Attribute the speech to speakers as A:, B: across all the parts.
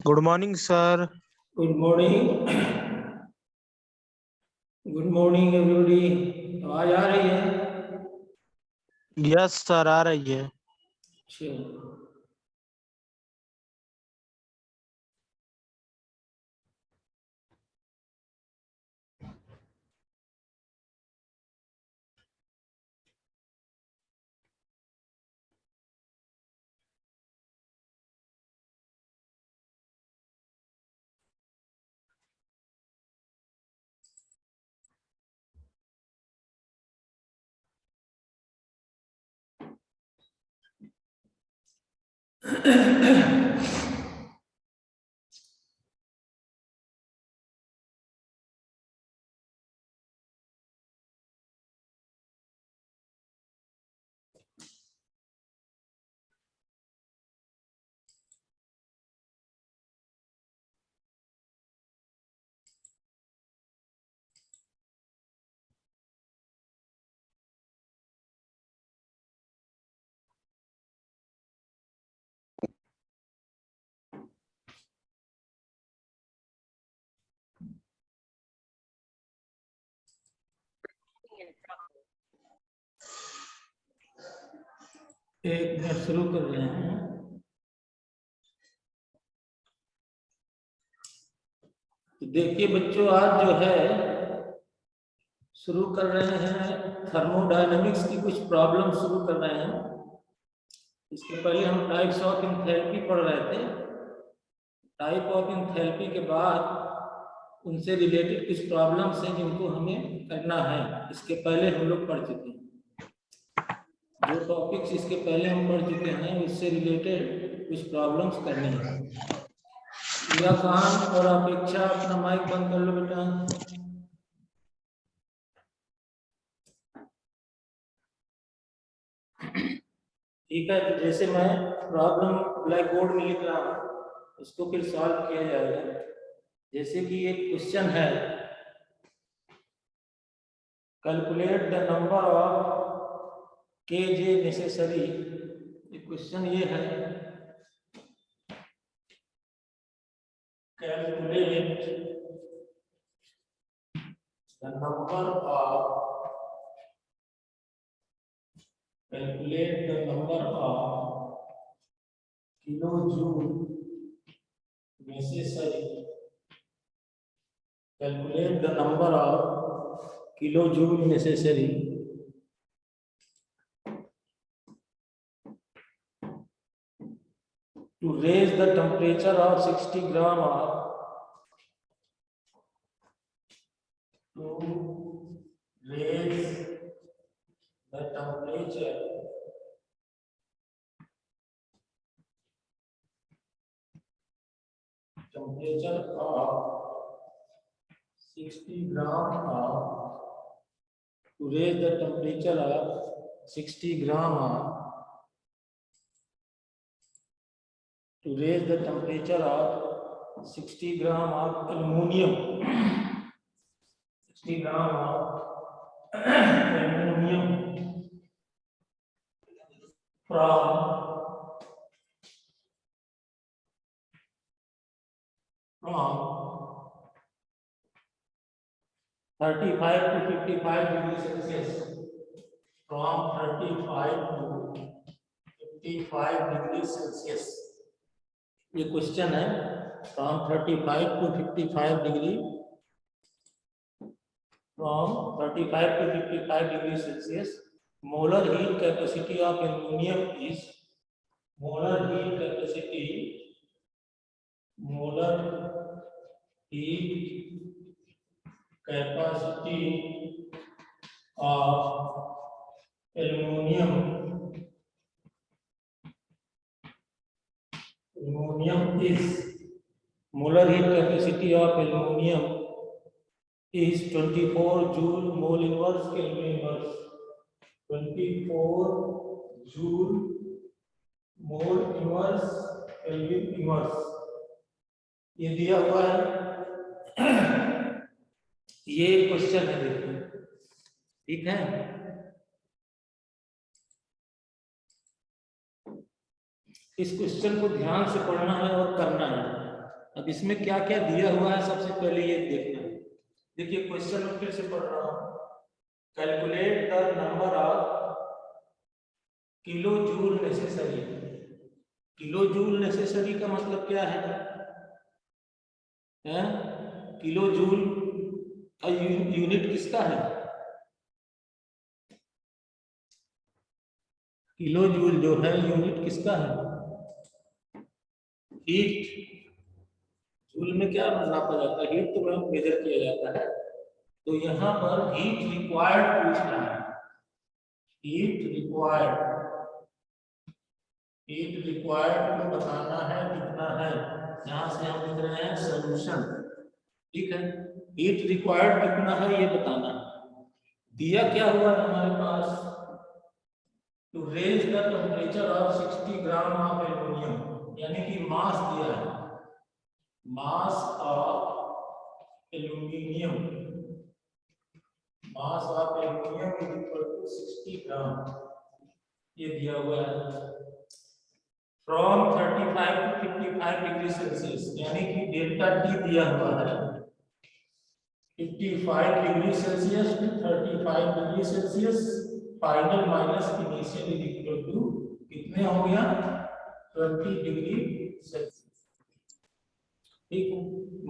A: Good morning sir.
B: Good morning. Good morning everybody. आवाज आ रही है?
A: यस सर, आ रही है।
B: अच्छा, एक मिनट शुरू कर रहे हैं। देखिए बच्चों, आज जो है शुरू कर रहे हैं थर्मोडायनेमिक्स की कुछ प्रॉब्लम शुरू कर रहे हैं। इसके पहले हम टाइप्स ऑफ एंथैल्पी पढ़ रहे थे। टाइप ऑफ एंथैल्पी के बाद उनसे रिलेटेड कुछ प्रॉब्लम्स हैं जिनको हमें करना है। इसके पहले हम लोग पढ़ चुके हैं। जो टॉपिक्स इसके पहले हम पढ़ चुके हैं उससे रिलेटेड कुछ प्रॉब्लम्स करनी है। व्याख्यान और अपेक्षा, अपना माइक बंद कर लो बेटा। ठीक है, तो जैसे मैं प्रॉब्लम ब्लैक बोर्ड में लिख रहा हूँ उसको फिर सॉल्व किया जाएगा। जैसे कि एक क्वेश्चन है, calculate the number of kJ necessary. Question ये है, calculate the number of kilojoule necessary. Calculate the number of kilojoule necessary to raise the temperature of 60 gram of temperature of 60 gram of to raise the temperature of 60 gram of to raise the temperature of 60 gram of aluminum 60 gram of aluminum from 35 to 55 degrees Celsius. From 35 to 55 degrees Celsius. ये question है, from 35 to 55 degree, from 35 to 55 degrees Celsius. Molar heat capacity of aluminum is molar heat capacity of aluminum is molar heat capacity of aluminum is 24 joule mole inverse Kelvin inverse. 24 joule mole inverse Kelvin inverse ये दिया हुआ है। ये question है, देखिए, ठीक है। इस क्वेश्चन को ध्यान से पढ़ना है और करना है। अब इसमें क्या क्या दिया हुआ है सबसे पहले ये देखना है। देखिए क्वेश्चन में फिर से पढ़ रहा हूँ। Calculate the number of kilojoule necessary. Kilo joule necessary का मतलब क्या है? किलो जूल का यूनिट किसका है? किलो जूल जो है यूनिट किसका है? हीट। जूल में क्या नापा जाता है? हीट तो मेजर किया जाता है। तो यहाँ पर हीट रिक्वायर्ड पूछना है। हीट रिक्वायर्ड को बताना है कितना है। यहाँ से हम लिख रहे हैं सॉल्यूशन। ठीक है, हीट रिक्वायर्ड कितना है ये बताना है। दिया क्या हुआ है हमारे पास? To raise the temperature of 60 gram of aluminium, यानी कि मास दिया है। Mass of aluminium, mass of aluminium is equal to 60 gram, ये दिया हुआ है। फ्रॉम 35 टू 55 डिग्री सेल्सियस, यानी कि डेल्टा टी दिया हुआ है 55 degree Celsius to 35 degree Celsius. Final minus initial is equal to कितने हो गया? 20 डिग्री सेल्सियस। ठीक है,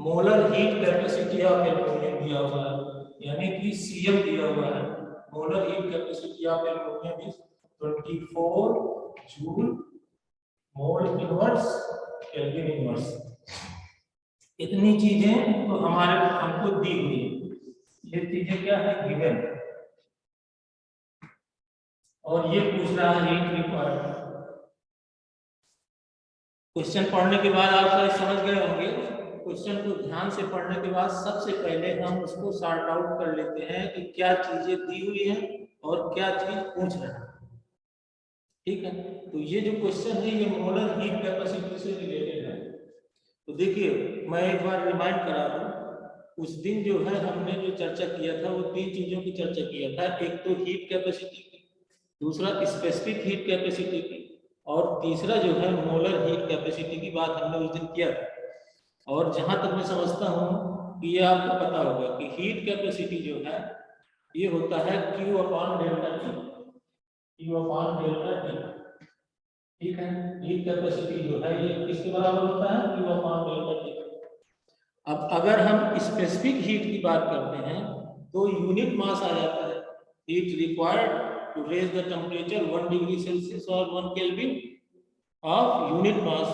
B: molar heat capacity of aluminium दिया हुआ है, यानी कि सीएम दिया हुआ है। Molar heat capacity of aluminium is 24 joule mole inverse kelvin inverse. इतनी चीजें तो हमारे हमको दी हुई है। ये चीजें क्या है? गिवन। और ये पूछ रहा है हीट रिक्वायर्ड। क्वेश्चन पढ़ने के बाद आप शायद समझ गए होंगे। क्वेश्चन को ध्यान से पढ़ने के बाद सबसे पहले हम उसको सॉर्ट आउट कर लेते हैं कि क्या चीजें दी हुई हैं और क्या चीज पूछ रहा है। ठीक है, तो ये जो क्वेश्चन है ये मोलर हीट कैपेसिटी से रिलेटेड है। तो देखिए मैं एक बार रिमाइंड करा दूं, उस दिन जो है हमने जो चर्चा किया था वो तीन चीजों की चर्चा किया था। एक तो हीट कैपेसिटी की, दूसरा स्पेसिफिक हीट कैपेसिटी की, और तीसरा जो है मोलर हीट कैपेसिटी की बात हमने उस दिन किया था। और जहां तक मैं समझता हूं कि ये आपको पता होगा कि हीट कैपेसिटी जो है ये होता है Q upon delta T. Q upon delta T, ठीक है। हीट कैपेसिटी जो है ये किसके बराबर होता है? Q upon delta T. अब अगर हम स्पेसिफिक हीट की बात करते हैं तो यूनिट मास आ जाता है। Heat required to raise the temperature 1 degree Celsius और 1 केल्विन ऑफ यूनिट मास,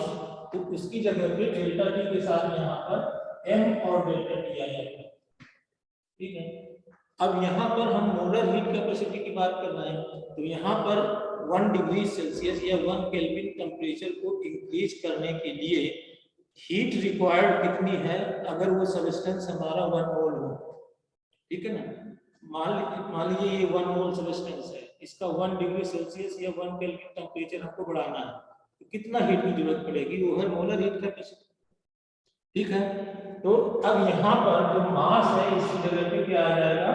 B: तो उसकी जगह पे डेल्टा टी के साथ यहाँ पर m और डेल्टा टी आ जाता है। ठीक है, अब यहाँ पर हम मोलर हीट कैपेसिटी की बात कर रहे हैं, तो यहाँ पर 1 डिग्री सेल्सियस या 1 केल्विन टेम्परेचर को इंक्रीज करने के लिए हीट रिक्वायर्ड कितनी है? अगर वो सब्सटेंस हमारा 1 मोल हो, ठीक है ना, मान लीजिए ये 1 मोल सब्सटेंस है, इसका 1 डिग्री सेल्सियस या 1 केल्विन टेम्परेचर हमको बढ़ाना है, तो कितना हीट की जरूरत पड़ेगी? वो है मोलर हीट कैपेसिटी। ठीक है, तो अब यहाँ पर जो मास है इसकी जगह पे क्या आ जाएगा?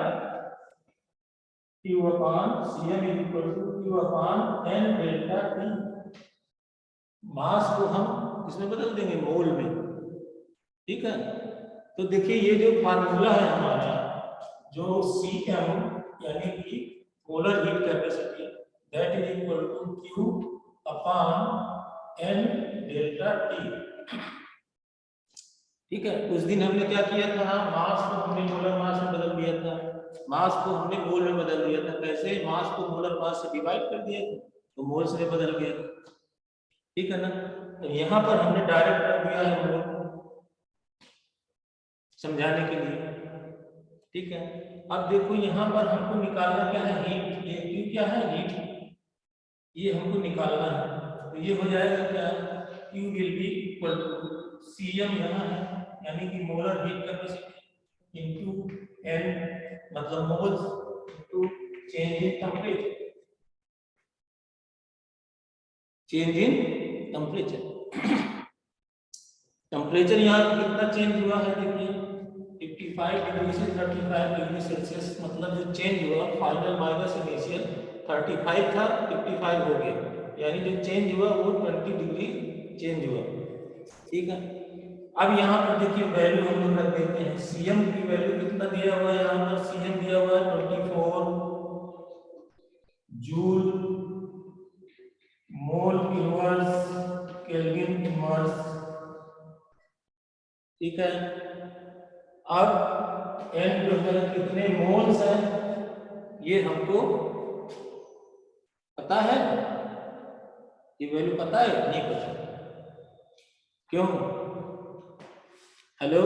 B: Q upon Cm is equal to Q upon n delta T। Mass को हम इसमें बदल देंगे मोल में। ठीक है, तो देखिए ये जो फार्मूला है हमारा, जो Cm यानी कि molar heat capacity, that is equal to Q upon n delta T। ठीक है, उस दिन हमने क्या किया था? मास को हमने मोलर मास में बदल दिया था, मास को हमने मोल में बदल दिया था। कैसे? मास को मोलर मास से डिवाइड कर दिया था तो मोल से बदल गया। ठीक है ना, तो यहाँ पर हमने डायरेक्ट कर दिया है मोल समझाने के लिए। ठीक है, अब देखो यहाँ पर हमको निकालना क्या है? हीट। ये Q क्या है? हीट, ये हमको निकालना है। तो ये हो जाएगा क्या? Q will be equal to Cm यहाँ है, यानी कि molar heat capacity into n मतलब moles into change in temperature. Change in temperature, temperature यहाँ कितना चेंज हुआ है? देखिए 55 डिग्री से 35 डिग्री सेल्सियस, मतलब जो चेंज हुआ फाइनल माइनस इनिशियल 35 था 55 हो गया, यानी जो चेंज हुआ वो 20 डिग्री चेंज हुआ। ठीक है, अब यहाँ पर देखिए वैल्यू हम लोग रख देते हैं। सीएम की वैल्यू कितना दिया हुआ है, यहाँ पर सीएम दिया हुआ है 24 joule mole inverse kelvin inverse. ठीक है, अब एन जो है कितने मोल्स है ये हमको पता है, ये वैल्यू पता है नहीं पता? क्यों? Hello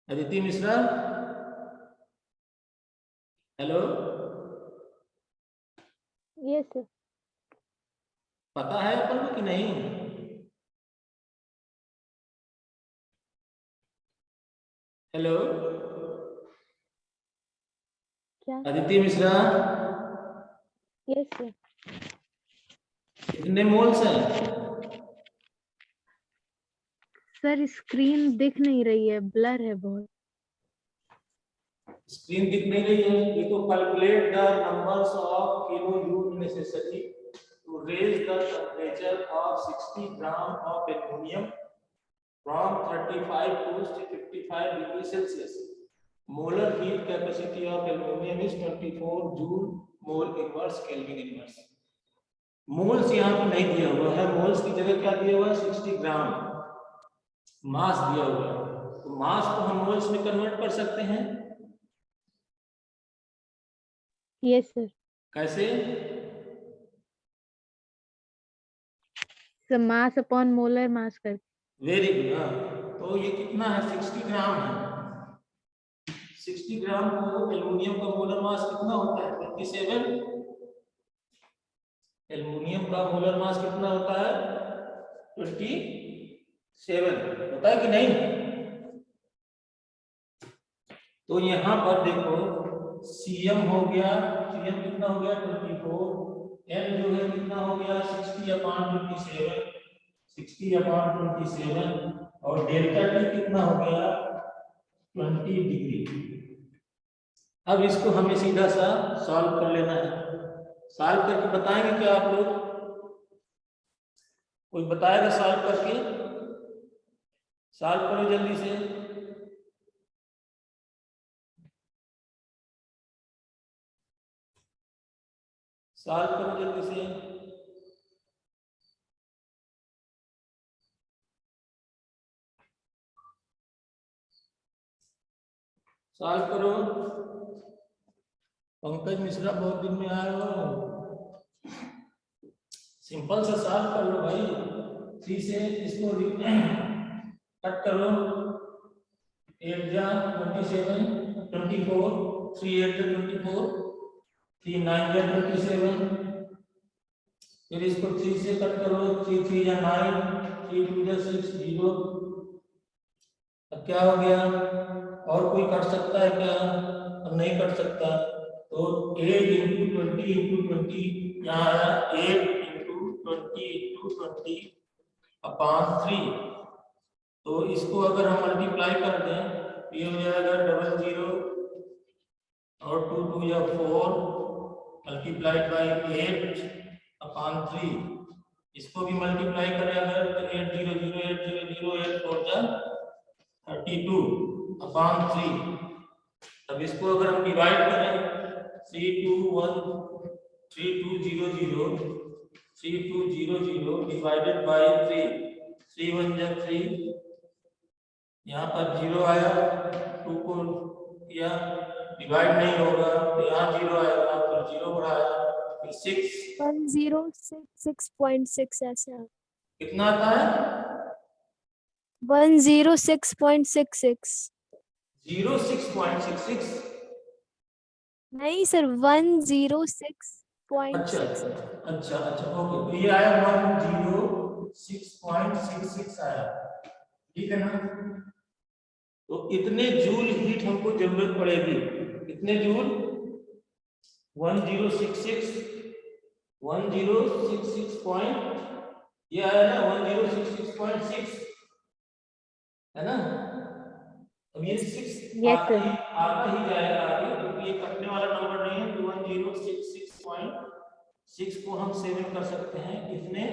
B: Aditi Mishra, hello,
C: yes sir.
B: पता है अपन को कि नहीं? हेलो
C: क्या?
B: Aditi Mishra,
C: yes sir.
B: कितने मोल्स हैं?
C: सर स्क्रीन दिख नहीं रही है, ब्लर है बहुत।
B: स्क्रीन दिख नहीं रही है, ये तो calculate the numbers of kilojoule necessary to raise the temperature of 60 gram of aluminium from 35 to 55 degree Celsius. Molar heat capacity of aluminium is 24 joule mole inverse kelvin inverse. Moles यहाँ पे नहीं दिया हुआ है, moles की जगह क्या दिया हुआ है? 60 ग्राम मास दिया हुआ है। तो मास को हम मोल्स में कन्वर्ट कर सकते हैं।
C: Yes sir.
B: कैसे?
C: Sir mass upon molar mass कर।
B: Very good. तो ये कितना है? 60 ग्राम है। 60 ग्राम को एल्युमिनियम का मोलर मास कितना होता है? 27। एल्युमिनियम का मोलर मास कितना होता है? 27 होता है कि नहीं? तो यहाँ पर देखो सीएम हो गया, सीएम कितना हो गया? 24। एम जो है कितना हो गया? 60/27, 60/27। और डेल्टा टी कितना हो गया? 20 डिग्री। अब इसको हमें सीधा सा सॉल्व कर लेना है। सॉल्व करके बताएंगे क्या आप लोग? कोई बताएगा सॉल्व करके? सॉल्व करो जल्दी से। सॉल्व करो जल्दी से। सॉल्व करो। पंकज मिश्रा बहुत दिन में आए हो, सिंपल से सॉल्व कर लो भाई। 3 से इसको कट करो। 8 जा 27, 24, 3 8 जा 24, 3 9 जा 27। फिर इसको 3 से कट करो। 3 3 जा 9, 3 2 जा 6 0। अब क्या हो गया? और कोई कर सकता है क्या? अब नहीं कर सकता। तो 8 × 20 × 20 यहाँ आया 8 × 20 × 20/3। तो इसको अगर हम मल्टीप्लाई कर दें तो ये हो जाएगा 00 और 2 2 या 4 मल्टीप्लाइड बाई 8/3। इसको भी मल्टीप्लाई करें अगर तो 8 0 0 8 0 0 8 4 जा 32/3। अब इसको अगर हम डिवाइड करें 3 2 1 3 2 0 0 3 2 0 0 डिवाइडेड बाय 3, 3 1 जा 3, यहाँ पर 0 आया। 2 को किया डिवाइड नहीं होगा तो यहाँ 0 आएगा, फिर 0 बढ़ाया, फिर 6
D: 1066.6 ऐसे
B: कितना आता है?
D: 106.66
B: 06.66।
D: नहीं सर 106.66
B: अच्छा ओके। तो ये आया 106.66 आया, ठीक है ना? तो इतने जूल हीट हमको जरूरत पड़ेगी। कितने जूल? 1066 पॉइंट, ये आया ना 1066.6 है ना? अब ये 6 आता ही जाएगा आगे, क्योंकि ये कटने वाला नंबर नहीं है। तो 1066.6 को हम 7 कर सकते हैं। कितने?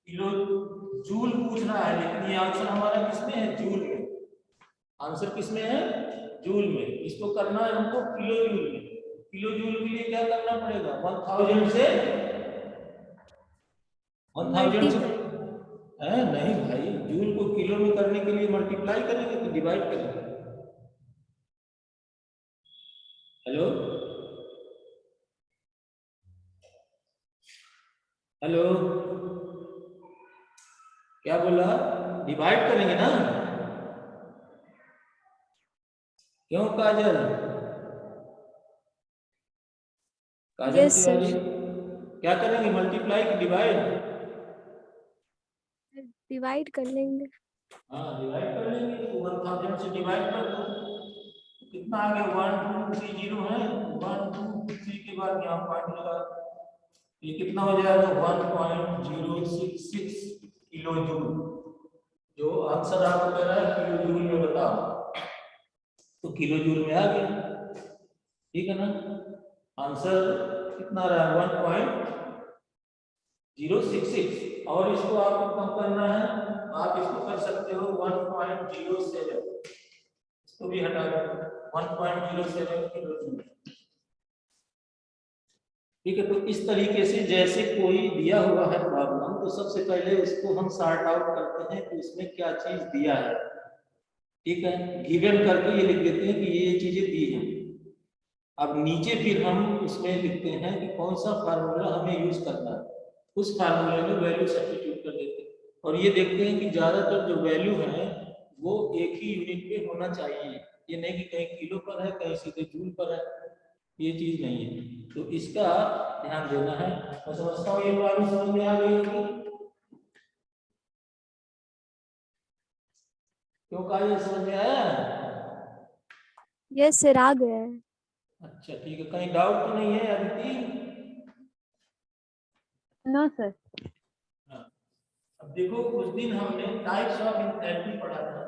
B: किलो जूल पूछ रहा है, लेकिन ये आंसर हमारा किसमें है? जूल में। आंसर किसमें है? जूल में। इसको करना है हमको किलो जूल में। किलो जूल के लिए क्या करना पड़ेगा? 1000 से 1000 से नहीं भाई, जूल को किलो में करने के लिए मल्टीप्लाई करेंगे तो डिवाइड करेंगे। हेलो हेलो, क्या बोला? डिवाइड करेंगे ना? क्यों काजल? काजल
D: Yes, sir.
B: तिवारी, क्या करेंगे? मल्टीप्लाई की डिवाइड?
D: डिवाइड कर लेंगे।
B: हाँ, डिवाइड कर लेंगे। 1000 से डिवाइड कर दो, कितना आ गया? 1230 है। 1230 के बाद यहाँ पॉइंट लगा, ये कितना हो जाएगा? 1.066 किलो जूल। जो आंसर आपको कह रहा है किलो जूल में बताओ, तो किलो जूल में आ गया। ठीक है ना? आंसर कितना रहा? 1.066। और इसको आपको कम करना है, आप इसको कर सकते हो 1.07, इसको भी हटा दो, 1.07 किलो जूल। ठीक है, तो इस तरीके से जैसे कोई दिया हुआ है प्रॉब्लम, तो सबसे पहले उसको हम सॉर्ट आउट करते हैं कि उसमें क्या चीज दिया है। ठीक है, गिवन करके ये लिख देते हैं कि ये चीजें दी हैं। अब नीचे फिर हम उसमें लिखते हैं कि कौन सा फार्मूला हमें यूज करना है, उस फार्मूले में वैल्यू सब्स्टिट्यूट कर देते हैं। और ये देखते हैं कि ज्यादातर जो वैल्यू है वो एक ही यूनिट पे होना चाहिए। ये नहीं कि कहीं किलो पर है, कहीं सीधे जूल पर है, ये चीज नहीं है। तो इसका ध्यान देना है। मैं समझता हूँ ये बात समझ में आ गई होगी। क्यों कहा? ये समझ में आया?
D: यस सर, आ गया है।
B: अच्छा ठीक है, कहीं डाउट तो नहीं है अदिति?
C: No sir.
B: अब देखो, उस दिन हमने टाइप्स ऑफ एंथैल्पी पढ़ा था,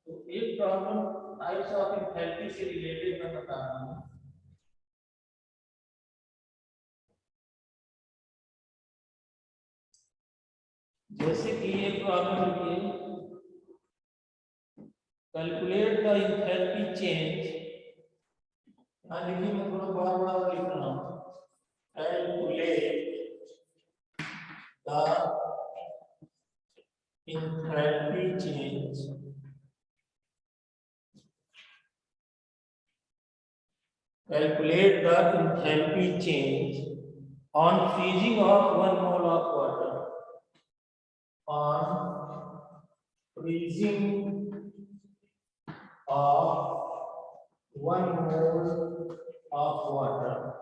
B: तो एक प्रॉब्लम टाइप्स ऑफ एंथैल्पी से रिलेटेड मैं बता रहा हूँ। जैसे कि ये प्रॉब्लम लिखिए, कैलकुलेट द एंथैल्पी चेंज। यहाँ लिखिए, मैं थोड़ा बड़ा बड़ा लिख रहा हूँ। Calculate the enthalpy change on freezing of 1 mole of water. On freezing of 1 mole of water.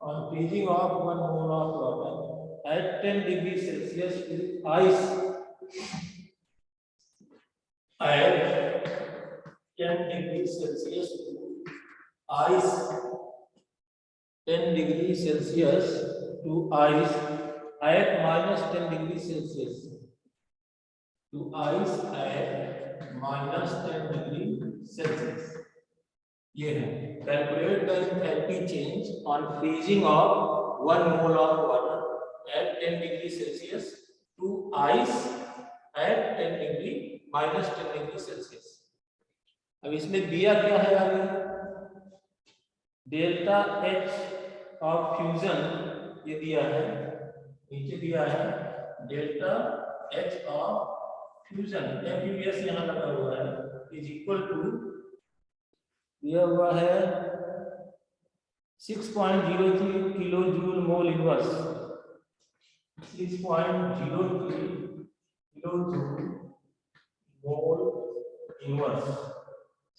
B: On freezing of 1 mole of water at 10 degrees Celsius with ice. At 10 degrees Celsius to ice. 10 degrees Celsius to ice at minus 10 degrees Celsius. To ice at minus 10 degrees Celsius. ये है, calculate the enthalpy change on freezing of 1 mole of water at 10 degrees Celsius to ice at 10 degree minus 10 degree Celsius. अब इसमें दिया क्या है आगे? Delta H of fusion ये दिया है, नीचे दिया है delta H of fusion, MPS यहाँ लगा हुआ है, इज इक्वल टू दिया हुआ है 6.03 kilo joule mole inverse. 6.03 kilo joule mole inverse.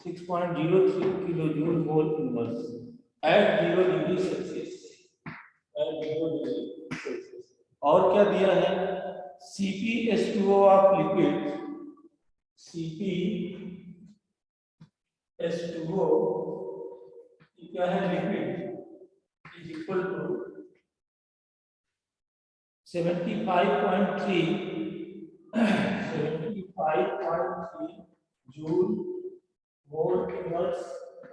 B: 6.03 kilo joule mole inverse at 0 degree Celsius. at 0 degree Celsius. और क्या दिया है? CpH2O ऑफ लिक्विड, CpH2O क्या है? Liquid, is equal to 75.3 joule mole inverse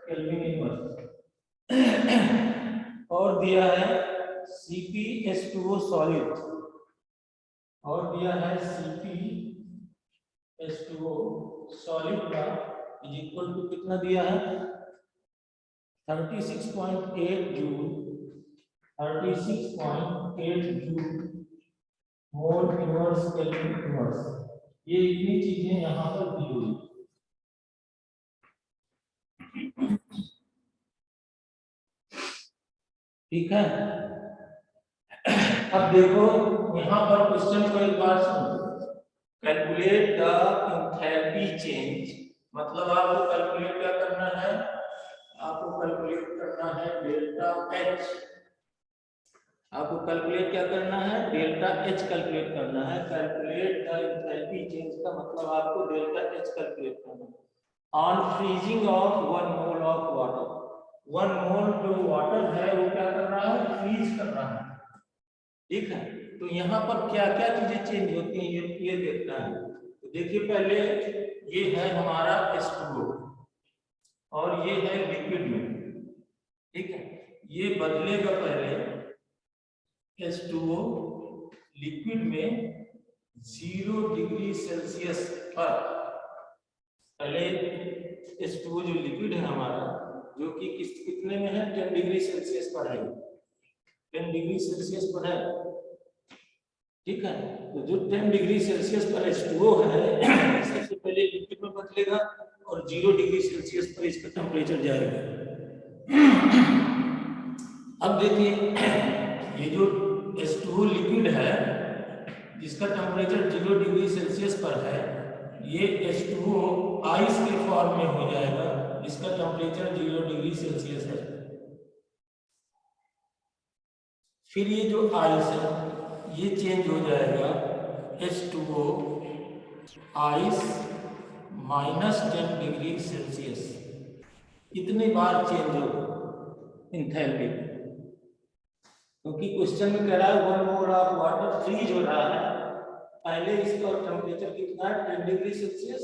B: kelvin inverse. और दिया है CpH2O solid, और दिया है CpH2O सॉलिड का इज इक्वल टू कितना दिया है 36.8 joule 36.8 joule mole inverse kelvin inverse. ये इतनी चीजें यहाँ पर दी हुई। ठीक है, अब देखो यहाँ पर क्वेश्चन को एक बार सुनो। कैलकुलेट द एंथैल्पी चेंज, मतलब आपको कैलकुलेट क्या करना है, आपको कैलकुलेट करना है डेल्टा एच। आपको कैलकुलेट क्या करना है, डेल्टा एच कैलकुलेट करना है। कैलकुलेट द एंथैल्पी चेंज का मतलब आपको डेल्टा एच कैलकुलेट करना है on freezing of 1 mole of water. 1 मोल जो वाटर है वो क्या कर रहा है, फ्रीज कर रहा है। ठीक है, तो यहाँ पर क्या क्या चीजें चेंज होती हैं ये देखना है। तो देखिए पहले ये है हमारा H2O और ये है लिक्विड में। ठीक है, ये बदलेगा पहले H2O लिक्विड में 0 डिग्री सेल्सियस पर। पहले H2O जो लिक्विड है हमारा, जो कि कितने में है, 10 डिग्री सेल्सियस पर है, 10 डिग्री सेल्सियस पर है। ठीक है, तो जो 10 डिग्री सेल्सियस पर H2O है सबसे पहले लिक्विड में बदलेगा और 0 डिग्री सेल्सियस पर इसका टेम्परेचर जाएगा। अब देखिए ये जो H2O लिक्विड है जिसका टेम्परेचर 0 डिग्री सेल्सियस पर है, ये H2O आइस के फॉर्म में हो जाएगा जिसका टेम्परेचर 0 डिग्री सेल्सियस है। फिर ये जो आइस है ये चेंज हो जाएगा H2O आइस -10 डिग्री सेल्सियस। कितने बार चेंज होगा एंथैल्पी, क्योंकि क्वेश्चन में कह रहा है 1 मोल ऑफ वाटर फ्रीज हो रहा है। पहले इसका टेम्परेचर कितना है, 10 डिग्री सेल्सियस।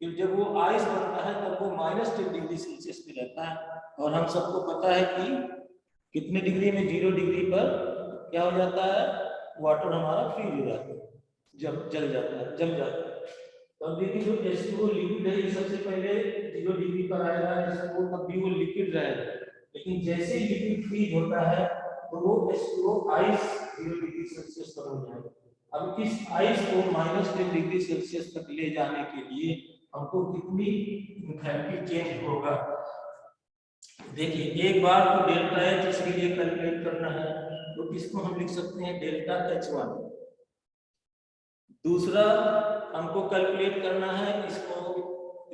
B: फिर जब वो आइस बनता है तब वो -10 डिग्री सेल्सियस पे रहता है। और हम सबको पता है कि कितने डिग्री में, 0 डिग्री पर क्या हो जाता है, वाटर हमारा फ्रीज हो जाता है, जब जल जाता है, जम जाता है। तो अब देखिए जो H2O लिक्विड है ये सबसे पहले 0 डिग्री पर आएगा, H2O तब भी वो लिक्विड रहेगा। लेकिन जैसे ही लिक्विड फ्रीज होता है तो वो H2O आइस 0 डिग्री सेल्सियस पर हो जाएगा। अब इस आइस को -10 डिग्री सेल्सियस तक ले जाने के लिए हमको कितनी एंथैल्पी चेंज होगा। देखिए एक बार तो डेल्टा एच इसके लिए कैलकुलेट करना है, तो इसको हम लिख सकते हैं डेल्टा H1। दूसरा हमको कैलकुलेट करना है इसको,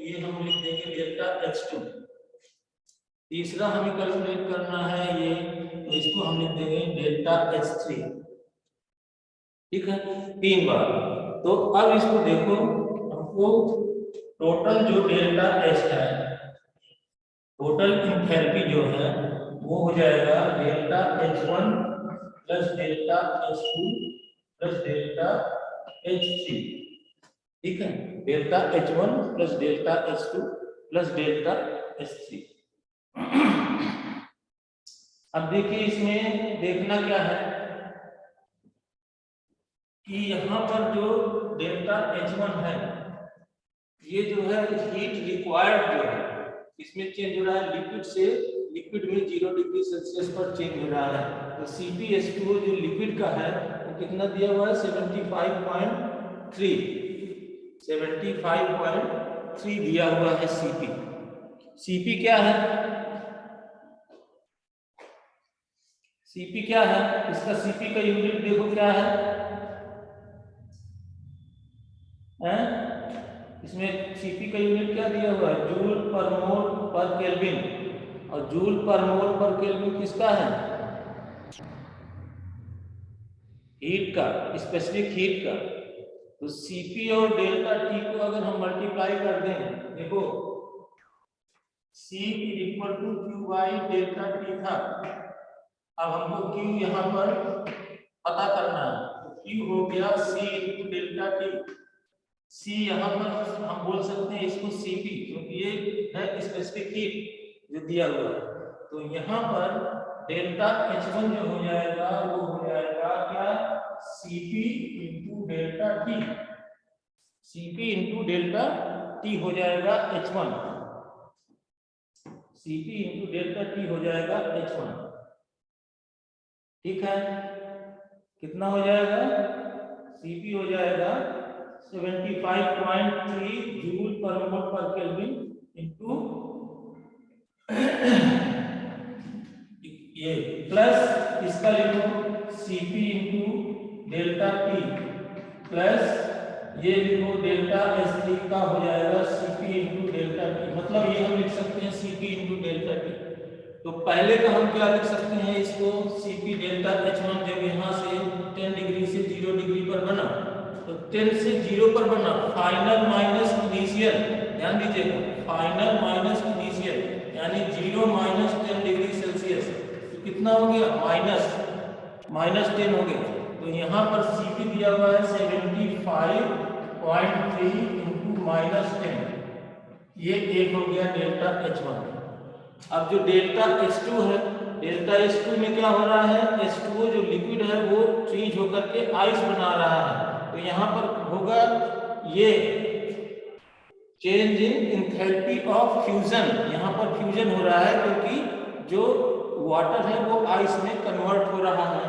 B: ये हम लिख देंगे डेल्टा H2। तीसरा हमें कैलकुलेट करना है ये, तो इसको हम लिख देंगे डेल्टा H3। ठीक है, 3 बार। तो अब इसको देखो, हमको टोटल जो डेल्टा H है, टोटल एंथैल्पी जो है वो हो जाएगा delta H1 plus delta H2 plus delta H3। ठीक है, delta H1 plus delta H2 plus delta H3। अब देखिए इसमें देखना क्या है कि यहाँ पर जो डेल्टा H1 है ये जो है हीट रिक्वायर्ड जो है इसमें चेंज हो रहा है, लिक्विड से लिक्विड में 0 डिग्री सेल्सियस पर चेंज हो रहा है। तो CpH2O जो लिक्विड का है वो कितना दिया हुआ है, 75.3 दिया हुआ है Cp क्या है, Cp क्या है, इसका Cp का यूनिट देखो क्या है, इसमें Cp का यूनिट क्या दिया हुआ है, जूल पर मोल पर केल्विन। और जूल पर मोल पर केल्विन किसका है, हीट का, स्पेसिफिक हीट का। तो Cp और डेल्टा T को अगर हम मल्टीप्लाई कर दें, देखो C equal to Q by delta T था। अब हमको Q यहाँ पर पता करना है, तो Q हो गया C into delta T। C यहाँ पर हम बोल सकते हैं इसको Cp, क्योंकि ये है स्पेसिफिक हीट जो दिया हुआ है। तो यहाँ पर डेल्टा H1 जो हो जाएगा वो हो जाएगा क्या, Cp into delta T, Cp into delta T हो जाएगा H1, Cp into delta T हो जाएगा H1। ठीक है, कितना हो जाएगा, Cp हो जाएगा 75.3 जूल पर मोल पर केल्विन इंटू ये प्लस इसका लिखो Cp into delta T plus ये लिखो डेल्टा S3 का हो जाएगा Cp इंटू डेल्टा टी, मतलब ये हम लिख सकते हैं Cp इंटू डेल्टा टी। तो पहले का हम क्या लिख सकते हैं इसको, Cp डेल्टा H1 जब यहाँ से 10 डिग्री से 0 डिग्री पर बना तो 10 से 0 पर बना, फाइनल माइनस इनिशियल, ध्यान दीजिएगा, फाइनल माइनस इनिशियल यानी 0 माइनस 10 डिग्री सेल्सियस, तो कितना हो गया, माइनस 10 हो गया। तो यहाँ पर Cp दिया हुआ है 75.3 इंटू माइनस 10, ये एक हो गया डेल्टा H1। अब जो डेल्टा H2 है, डेल्टा H2 में क्या हो रहा है, H2O जो लिक्विड है वो फ्रीज होकर के आइस बना रहा है, तो यहाँ पर होगा ये change in enthalpy of fusion, यहाँ पर फ्यूजन हो रहा है क्योंकि जो वाटर है वो आइस में कन्वर्ट हो रहा है।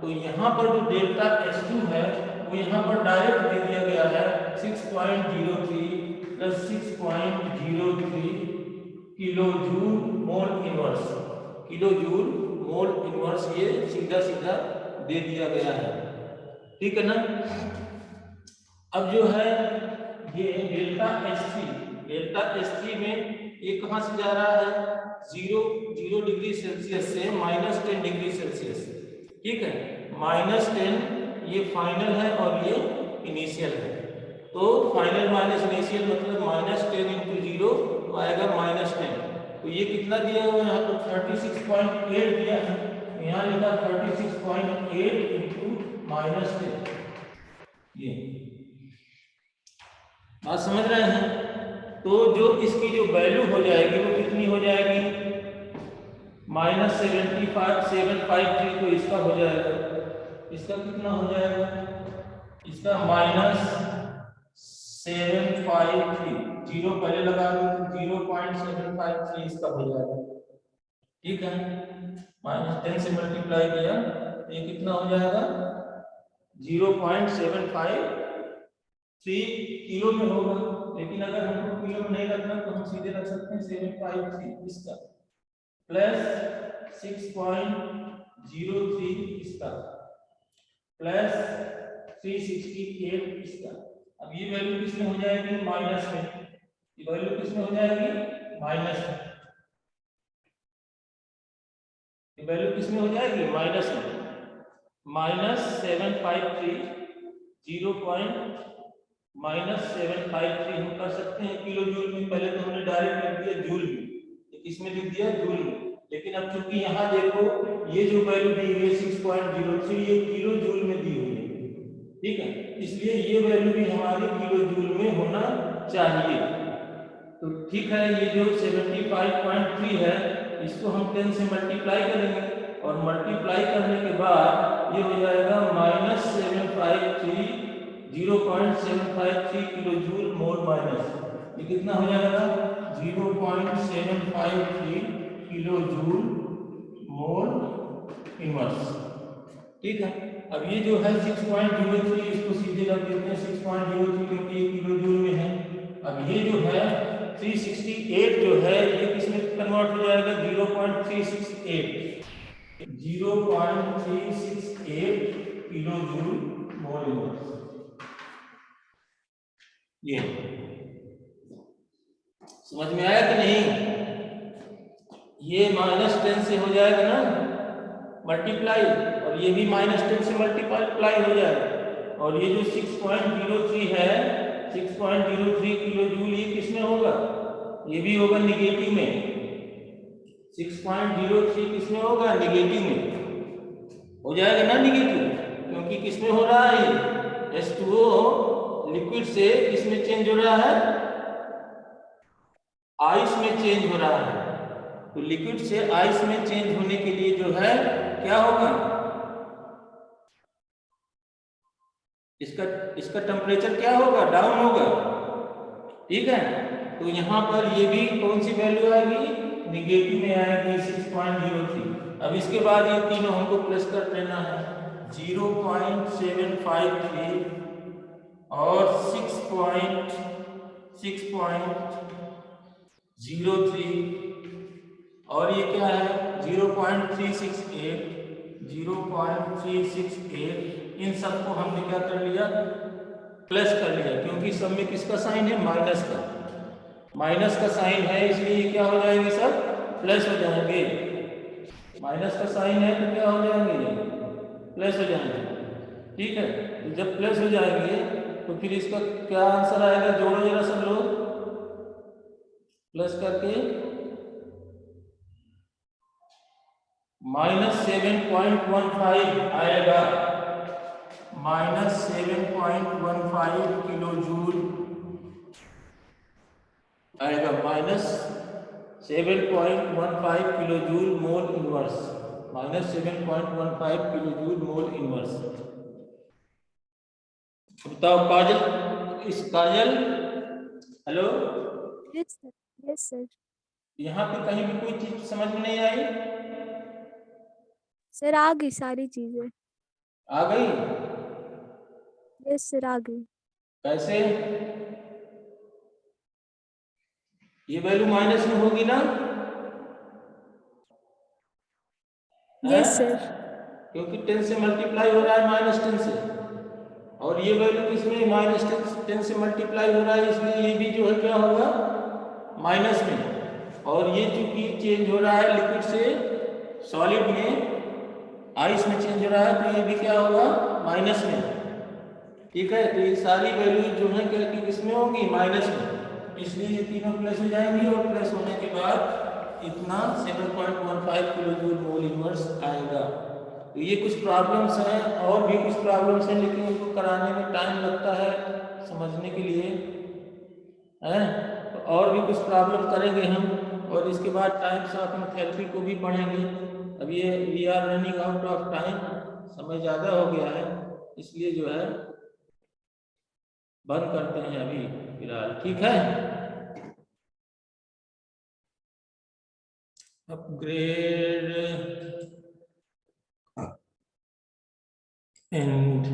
B: तो यहाँ पर जो डेल्टा H2 है वो यहाँ पर डायरेक्ट दे दिया गया है 6.03 plus 6.03 kilo joule mole inverse, kilo joule mole inverse, ये सीधा सीधा दे दिया गया है। ठीक है ना। अब जो है ये डेल्टा H3 में ये कहाँ से जा रहा है, 0 डिग्री सेल्सियस से -10 डिग्री सेल्सियस। ठीक है, -10 ये फाइनल है और ये इनिशियल है, तो फाइनल माइनस इनिशियल मतलब -10 इंटू 0 तो आएगा -10। तो ये कितना दिया हुआ है यहाँ पर 36.8 दिया है, यहाँ लिखा 36.8 इंटू -10। ये बात समझ रहे हैं। तो जो इसकी जो वैल्यू हो जाएगी वो कितनी हो जाएगी, -753, तो इसका हो जाएगा, इसका कितना हो जाएगा, इसका -753, 0 पहले लगा दो, 0.753 इसका हो जाएगा। ठीक है, -10 से मल्टीप्लाई किया तो ये कितना हो जाएगा, 0.753 किलो में होगा, लेकिन अगर हमको किलो में नहीं रखना तो हम सीधे रख सकते हैं 753 इसका प्लस 6.03 इसका प्लस 368 इसका। अब ये वैल्यू किसमें हो जाएगी, माइनस में, ये वैल्यू किसमें हो जाएगी, माइनस में, ये वैल्यू किसमें हो जाएगी, माइनस में, -753 -753 हम कर सकते हैं किलो जूल में, पहले तो हमने डायरेक्ट लिख दिया जूल में, इसमें लिख दिया जूल में, लेकिन अब चूंकि यहाँ देखो ये जो वैल्यू दी हुई है 6.03 ये किलो जूल में दी हुई है। ठीक है, इसलिए ये वैल्यू भी हमारी किलो जूल में होना चाहिए। तो ठीक है, ये जो 75.3 है इसको हम 10 से मल्टीप्लाई करेंगे और मल्टीप्लाई करने के बाद ये हो जाएगा -0.753 किलो जूल मोल माइनस, ये कितना हो जाएगा 0.753 किलो जूल मोल इनवर्स। ठीक है, अब ये जो है 6.03 इसको सीधे रख देते हैं 6.03 क्योंकि ये किलो जूल में है। अब ये जो है 368 जो है ये किसमें कन्वर्ट हो जाएगा, 0.368 किलो जूल मोल इनवर्स। ये समझ में आया कि नहीं, ये -10 से हो जाएगा ना मल्टीप्लाई, और ये भी -10 से मल्टीप्लाई हो जाएगा, और ये जो 6.03 है 6.03 किलो जूल ये किसमें होगा, ये भी होगा निगेटिव में, 6.03 किसमें होगा, निगेटिव में हो जाएगा ना, निगेटिव, क्योंकि किसमें हो रहा है, H2O लिक्विड से किसमें चेंज हो रहा है, आइस में चेंज हो रहा है। तो लिक्विड से आइस में चेंज होने के लिए जो है क्या होगा, इसका टेम्परेचर क्या होगा, डाउन होगा। ठीक है, तो यहाँ पर ये भी कौन सी वैल्यू आएगी, निगेटिव में आएगी 6.03। अब इसके बाद ये तीनों हमको प्लस कर देना है, 0.753 और 6.03 और ये क्या है 0.368, 0.368। इन सबको हमने क्या कर लिया, प्लस कर लिया, क्योंकि सब में किसका साइन है, माइनस का साइन है, इसलिए ये क्या हो जाएंगे, सब प्लस हो जाएंगे। माइनस का साइन है तो क्या हो जाएंगे, प्लस हो जाएंगे। ठीक है, तो जब प्लस हो जाएंगे तो फिर इसका क्या आंसर आएगा, जोड़ो जरा सब लोग, प्लस करके -7.15 आएगा, -7.15 किलो जूल आएगा, -7.15 kilo joule mole inverse, -7.15 kilo joule mole inverse. बताओ काजल, इस काजल, हेलो,
D: यस सर।
B: यहाँ पे कहीं भी कोई चीज समझ में नहीं आई,
D: सर आ गई सारी चीजें।
B: आ गई,
D: यस सर आ गई।
B: कैसे, ये वैल्यू माइनस में होगी ना,
D: यस सर।
B: क्योंकि 10 से मल्टीप्लाई हो रहा है -10 से, और ये वैल्यू किसमें, -10 से मल्टीप्लाई हो रहा है, इसलिए ये भी जो है क्या होगा, माइनस में। और ये चूंकि चेंज हो रहा है लिक्विड से सॉलिड में, आइस में चेंज हो रहा है, तो ये भी क्या होगा, माइनस में। ठीक है, तो ये सारी वैल्यू जो है क्या किसमें होंगी, माइनस में, इसलिए ये तीनों प्लस हो जाएंगी, और प्लस होने के बाद इतना 7.15 किलो जूल मोल इनवर्स आएगा। तो ये कुछ प्रॉब्लम्स हैं, और भी कुछ प्रॉब्लम्स हैं, लेकिन इनको कराने में टाइम लगता है समझने के लिए, है। तो और भी कुछ प्रॉब्लम करेंगे हम, और इसके बाद टाइप्स ऑफ मेथैलेपी को भी पढ़ेंगे। अब ये we are running out of time, समय ज़्यादा हो गया है, इसलिए जो है बंद करते हैं अभी फिलहाल। ठीक है, अपग्रेड एंड